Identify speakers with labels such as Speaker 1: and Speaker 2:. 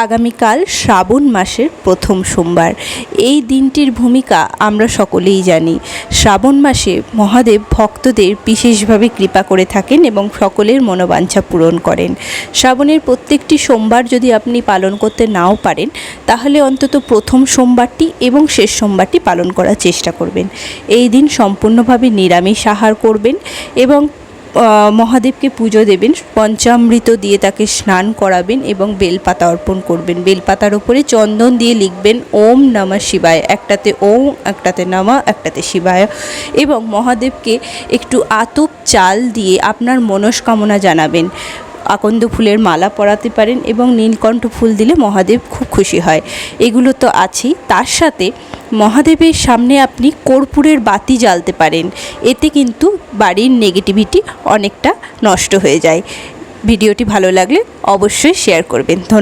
Speaker 1: আগামীকাল শ্রাবণ মাসের প্রথম সোমবার। এই দিনটির ভূমিকা আমরা সকলেই জানি। শ্রাবণ মাসে মহাদেব ভক্তদের বিশেষভাবে কৃপা করে থাকেন এবং সকলের মনোবাঞ্ছা পূরণ করেন। শ্রাবণের প্রত্যেকটি সোমবার যদি আপনি পালন করতে নাও পারেন, তাহলে অন্তত প্রথম সোমবারটি এবং শেষ সোমবারটি পালন করার চেষ্টা করবেন। এই দিন সম্পূর্ণভাবে নিরামিষ আহার করবেন এবং মহাদেবকে পুজো দেবেন, পঞ্চামৃত দিয়ে তাকে স্নান করাবেন এবং বেলপাতা অর্পণ করবেন। বেলপাতার ওপরে চন্দন দিয়ে লিখবেন ওম নমঃ শিবায়, একটাতে ওম, একটাতে নমঃ, একটাতে শিবায়, এবং মহাদেবকে একটু আতপ চাল দিয়ে আপনার মনস্কামনা জানাবেন। আকন্দ ফুলের মালা পরাতে পারেন এবং নীলকণ্ঠ ফুল দিলে মহাদেব খুব খুশি হয়। এগুলো তো আছেই, তার সাথে মহাদেবের সামনে আপনি কর্পূরের বাতি জ্বালতে পারেন। এতে কিন্তু বাড়ির নেগেটিভিটি অনেকটা নষ্ট হয়ে যায়। ভিডিওটি ভালো লাগলে অবশ্যই শেয়ার করবেন। ধন্যবাদ।